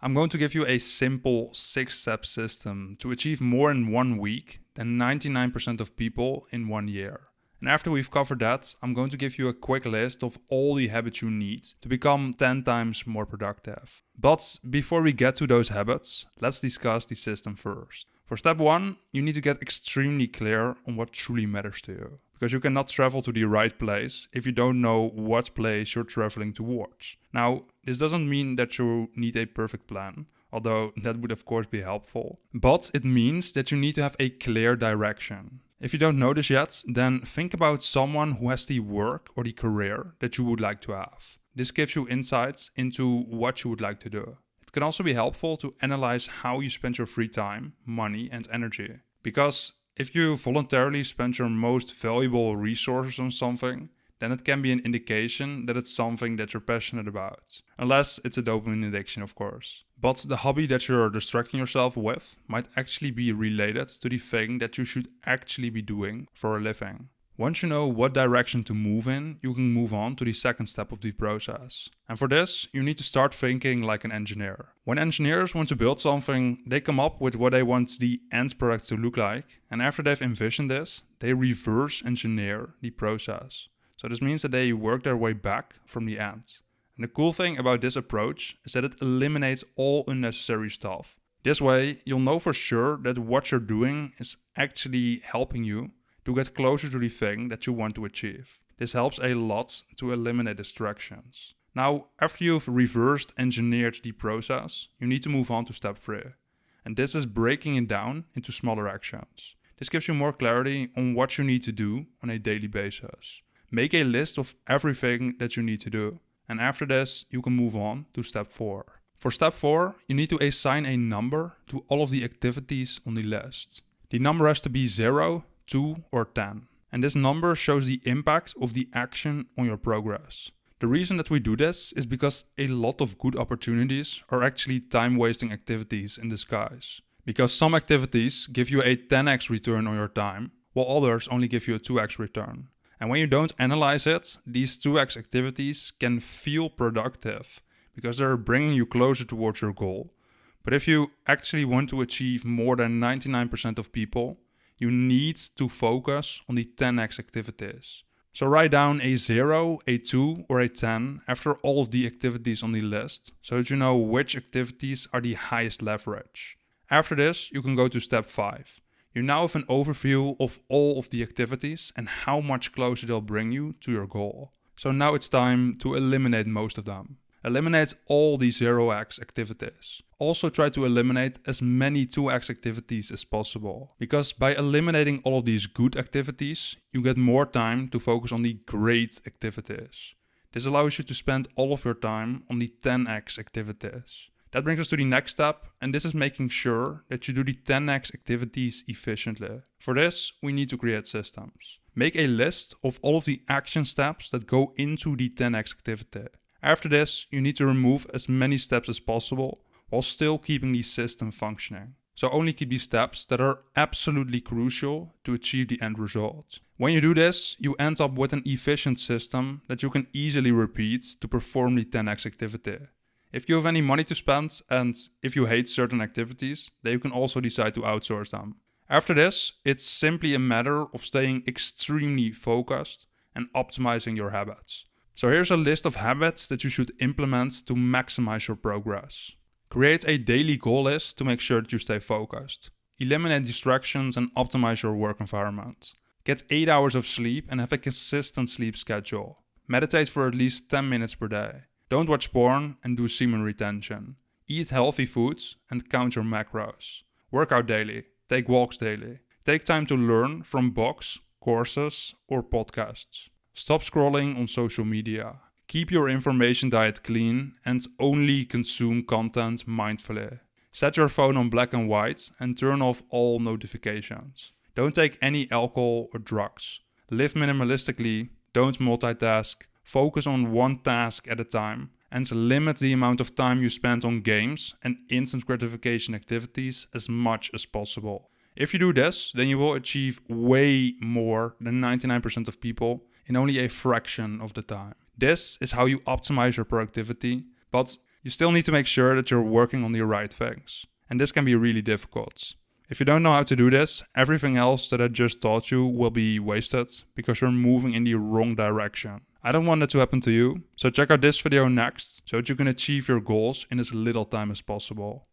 I'm going to give you a simple 6-step system to achieve more in 1 week than 99% of people in 1 year. And after we've covered that, I'm going to give you a quick list of all the habits you need to become 10 times more productive. But before we get to those habits, let's discuss the system first. For step 1, you need to get extremely clear on what truly matters to you. Because you cannot travel to the right place if you don't know what place you're traveling towards. Now, this doesn't mean that you need a perfect plan, although that would of course be helpful. But it means that you need to have a clear direction. If you don't know this yet, then think about someone who has the work or the career that you would like to have. This gives you insights into what you would like to do. It can also be helpful to analyze how you spend your free time, money, and energy. Because if you voluntarily spend your most valuable resources on something, then it can be an indication that it's something that you're passionate about. Unless it's a dopamine addiction, of course. But the hobby that you're distracting yourself with might actually be related to the thing that you should actually be doing for a living. Once you know what direction to move in, you can move on to the second step of the process. And for this, you need to start thinking like an engineer. When engineers want to build something, they come up with what they want the end product to look like. And after they've envisioned this, they reverse engineer the process. So this means that they work their way back from the end. And the cool thing about this approach is that it eliminates all unnecessary stuff. This way, you'll know for sure that what you're doing is actually helping you to get closer to the thing that you want to achieve. This helps a lot to eliminate distractions. Now, after you've reversed engineered the process, you need to move on to step 3. And this is breaking it down into smaller actions. This gives you more clarity on what you need to do on a daily basis. Make a list of everything that you need to do. And after this, you can move on to step 4. For step 4, you need to assign a number to all of the activities on the list. The number has to be 0, 2 or 10. And this number shows the impact of the action on your progress. The reason that we do this is because a lot of good opportunities are actually time-wasting activities in disguise. Because some activities give you a 10x return on your time, while others only give you a 2x return. And when you don't analyze it, these 2x activities can feel productive because they're bringing you closer towards your goal. But if you actually want to achieve more than 99% of people, you need to focus on the 10x activities. So write down a 0, a 2 or a 10 after all of the activities on the list so that you know which activities are the highest leverage. After this, you can go to step 5. You now have an overview of all of the activities and how much closer they'll bring you to your goal. So now it's time to eliminate most of them. Eliminate all the 0x activities. Also try to eliminate as many 2x activities as possible. Because by eliminating all of these good activities, you get more time to focus on the great activities. This allows you to spend all of your time on the 10x activities. That brings us to the next step, and this is making sure that you do the 10x activities efficiently. For this, we need to create systems. Make a list of all of the action steps that go into the 10x activity. After this, you need to remove as many steps as possible while still keeping the system functioning. So only keep the steps that are absolutely crucial to achieve the end result. When you do this, you end up with an efficient system that you can easily repeat to perform the 10x activity. If you have any money to spend and if you hate certain activities, then you can also decide to outsource them. After this, it's simply a matter of staying extremely focused and optimizing your habits. So here's a list of habits that you should implement to maximize your progress. Create a daily goal list to make sure that you stay focused. Eliminate distractions and optimize your work environment. Get 8 hours of sleep and have a consistent sleep schedule. Meditate for at least 10 minutes per day. Don't watch porn and do semen retention. Eat healthy foods and count your macros. Work out daily. Take walks daily. Take time to learn from books, courses, or podcasts. Stop scrolling on social media. Keep your information diet clean and only consume content mindfully. Set your phone on black and white and turn off all notifications. Don't take any alcohol or drugs. Live minimalistically, don't multitask, focus on one task at a time, and limit the amount of time you spend on games and instant gratification activities as much as possible. If you do this, then you will achieve way more than 99% of people in only a fraction of the time. This is how you optimize your productivity, but you still need to make sure that you're working on the right things. And this can be really difficult. If you don't know how to do this, everything else that I just taught you will be wasted because you're moving in the wrong direction. I don't want that to happen to you, so check out this video next so that you can achieve your goals in as little time as possible.